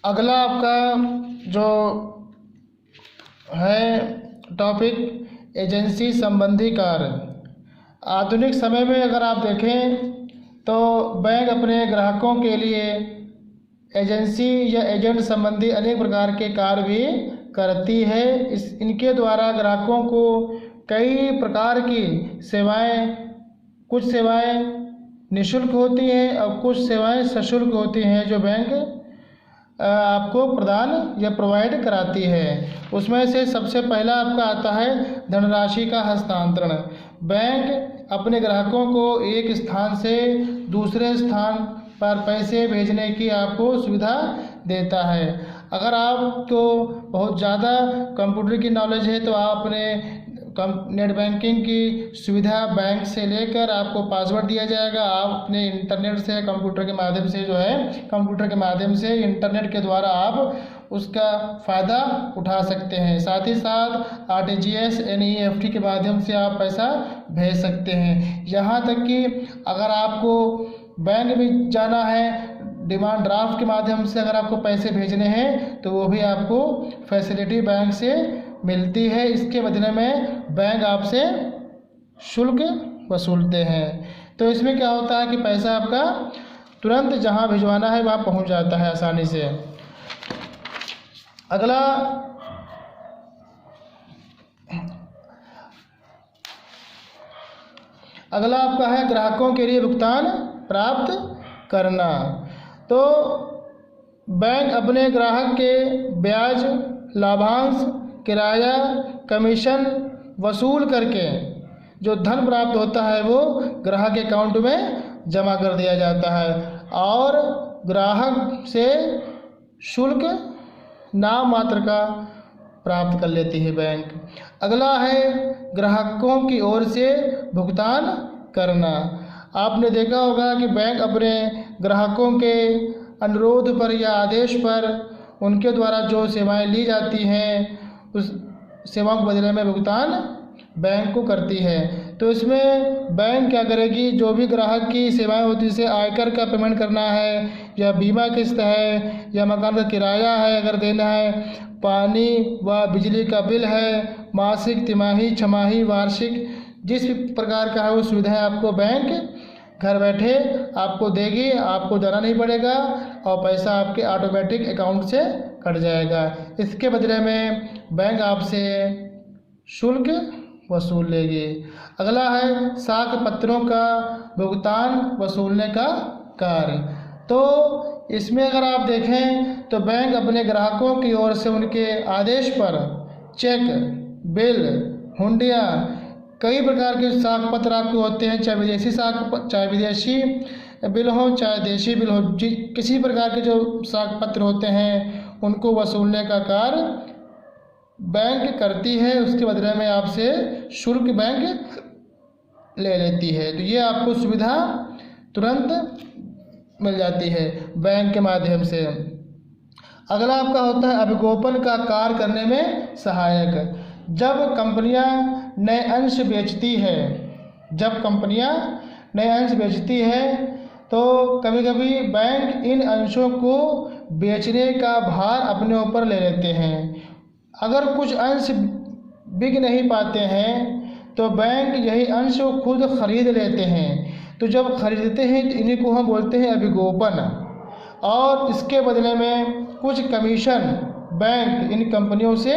अगला आपका जो है टॉपिक एजेंसी संबंधी कार्य। आधुनिक समय में अगर आप देखें तो बैंक अपने ग्राहकों के लिए एजेंसी या एजेंट संबंधी अनेक प्रकार के कार्य भी करती है। इनके द्वारा ग्राहकों को कई प्रकार की सेवाएं, कुछ सेवाएं निःशुल्क होती हैं और कुछ सेवाएं सशुल्क होती हैं जो बैंक आपको प्रदान या प्रोवाइड कराती है। उसमें से सबसे पहला आपका आता है धनराशि का हस्तांतरण। बैंक अपने ग्राहकों को एक स्थान से दूसरे स्थान पर पैसे भेजने की आपको सुविधा देता है। अगर आपको बहुत ज़्यादा कंप्यूटर की नॉलेज है तो आप अपने नेट बैंकिंग की सुविधा बैंक से लेकर आपको पासवर्ड दिया जाएगा। आप अपने इंटरनेट से कंप्यूटर के माध्यम से कंप्यूटर के माध्यम से इंटरनेट के द्वारा आप उसका फ़ायदा उठा सकते हैं। साथ ही साथ आरटीजीएस एनईएफटी के माध्यम से आप पैसा भेज सकते हैं। यहाँ तक कि अगर आपको बैंक में जाना है, डिमांड ड्राफ्ट के माध्यम से अगर आपको पैसे भेजने हैं तो वो भी आपको फैसिलिटी बैंक से मिलती है। इसके बदले में बैंक आपसे शुल्क वसूलते हैं। तो इसमें क्या होता है कि पैसा आपका तुरंत जहां भिजवाना है वहां पहुंच जाता है आसानी से। अगला आपका है ग्राहकों के लिए भुगतान प्राप्त करना। तो बैंक अपने ग्राहक के ब्याज, लाभांश, किराया, कमीशन वसूल करके जो धन प्राप्त होता है वो ग्राहक के अकाउंट में जमा कर दिया जाता है और ग्राहक से शुल्क नाम मात्र का प्राप्त कर लेती है बैंक। अगला है ग्राहकों की ओर से भुगतान करना। आपने देखा होगा कि बैंक अपने ग्राहकों के अनुरोध पर या आदेश पर उनके द्वारा जो सेवाएं ली जाती हैं उस सेवाओं के बदले में भुगतान बैंक को करती है। तो इसमें बैंक क्या करेगी, जो भी ग्राहक की सेवाएं होती है, जैसे आयकर का पेमेंट करना है या बीमा किस्त है या मकान का किराया है अगर देना है, पानी व बिजली का बिल है, मासिक, तिमाही, छमाही, वार्षिक, जिस भी प्रकार का है वो सुविधाएं आपको बैंक घर बैठे आपको देगी। आपको जाना नहीं पड़ेगा और पैसा आपके ऑटोमेटिक अकाउंट से कट जाएगा। इसके बदले में बैंक आपसे शुल्क वसूल लेगी। अगला है साख पत्रों का भुगतान वसूलने का कार्य। तो इसमें अगर आप देखें तो बैंक अपने ग्राहकों की ओर से उनके आदेश पर चेक, बिल, हुंडिया, कई प्रकार के साख पत्र आपके होते हैं, चाहे विदेशी बिल हो चाहे देशी बिल हो, किसी प्रकार के जो साख पत्र होते हैं उनको वसूलने का कार्य बैंक करती है। उसके बदले में आपसे शुल्क बैंक ले लेती है। तो ये आपको सुविधा तुरंत मिल जाती है बैंक के माध्यम से। अगला आपका होता है अभिगोपन का कार्य करने में सहायक। जब कंपनियां नए अंश बेचती है तो कभी कभी बैंक इन अंशों को बेचने का भार अपने ऊपर ले लेते हैं। अगर कुछ अंश बिक नहीं पाते हैं तो बैंक यही अंश खुद खरीद लेते हैं। तो जब खरीदते हैं तो इन्हीं को हम बोलते हैं अभिगोपन, और इसके बदले में कुछ कमीशन बैंक इन कंपनियों से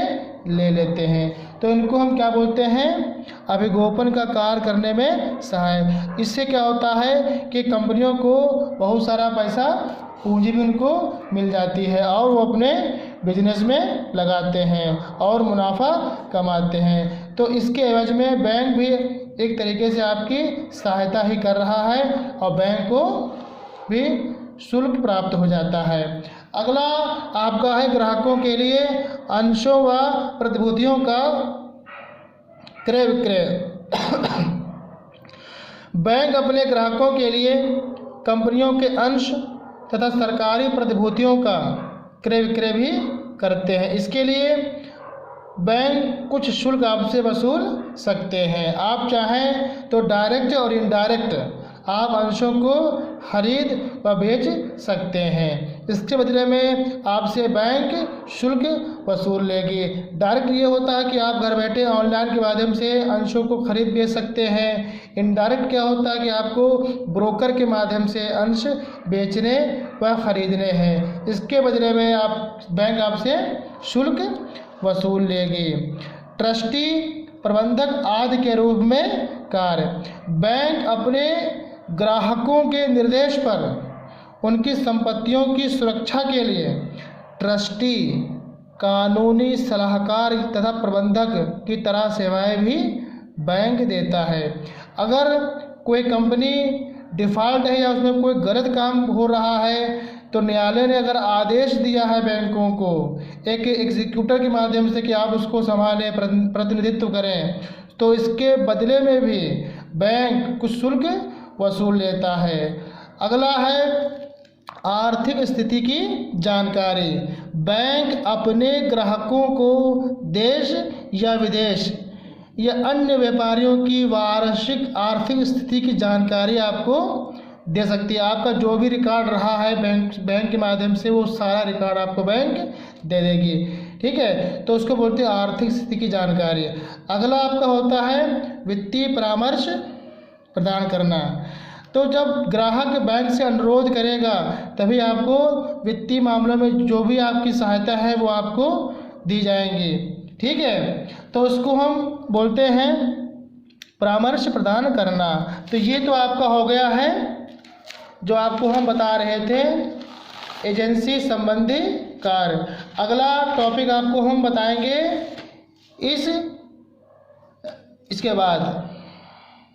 ले लेते हैं। तो इनको हम क्या बोलते हैं, अभिगोपन का कार्य करने में सहायक। इससे क्या होता है कि कंपनियों को बहुत सारा पैसा, पूंजी भी उनको मिल जाती है और वो अपने बिजनेस में लगाते हैं और मुनाफा कमाते हैं। तो इसके एवज में बैंक भी एक तरीके से आपकी सहायता ही कर रहा है और बैंक को भी शुल्क प्राप्त हो जाता है। अगला आपका है ग्राहकों के लिए अंशों व प्रतिभूतियों का क्रय विक्रय। बैंक अपने ग्राहकों के लिए कंपनियों के अंश तथा सरकारी प्रतिभूतियों का क्रय विक्रय भी करते हैं। इसके लिए बैंक कुछ शुल्क आपसे वसूल सकते हैं। आप चाहें तो डायरेक्ट और इनडायरेक्ट आप अंशों को खरीद व बेच सकते हैं। इसके बदले में आपसे बैंक शुल्क वसूल लेगी। डायरेक्ट ये होता है कि आप घर बैठे ऑनलाइन के माध्यम से अंशों को खरीद बेच सकते हैं। इनडायरेक्ट क्या होता है कि आपको ब्रोकर के माध्यम से अंश बेचने व खरीदने हैं। इसके बदले में बैंक आपसे शुल्क वसूल लेगी। ट्रस्टी, प्रबंधक आदि के रूप में कार्य। बैंक अपने ग्राहकों के निर्देश पर उनकी संपत्तियों की सुरक्षा के लिए ट्रस्टी, कानूनी सलाहकार तथा प्रबंधक की तरह सेवाएं भी बैंक देता है। अगर कोई कंपनी डिफ़ॉल्ट है या उसमें कोई गलत काम हो रहा है तो न्यायालय ने अगर आदेश दिया है बैंकों को एक एग्जीक्यूटर के माध्यम से कि आप उसको संभालें, प्रतिनिधित्व करें, तो इसके बदले में भी बैंक कुछ शुल्क वसूल लेता है। अगला है आर्थिक स्थिति की जानकारी। बैंक अपने ग्राहकों को देश या विदेश या अन्य व्यापारियों की वार्षिक आर्थिक स्थिति की जानकारी आपको दे सकती है। आपका जो भी रिकॉर्ड रहा है बैंक के माध्यम से वो सारा रिकॉर्ड आपको बैंक दे देगी। ठीक है, तो उसको बोलते हैं आर्थिक स्थिति की जानकारी। अगला आपका होता है वित्तीय परामर्श प्रदान करना। तो जब ग्राहक बैंक से अनुरोध करेगा तभी आपको वित्तीय मामलों में जो भी आपकी सहायता है वो आपको दी जाएंगी। ठीक है, तो उसको हम बोलते हैं परामर्श प्रदान करना। तो ये तो आपका हो गया है जो आपको हम बता रहे थे एजेंसी संबंधी कार्य। अगला टॉपिक आपको हम बताएंगे इसके बाद।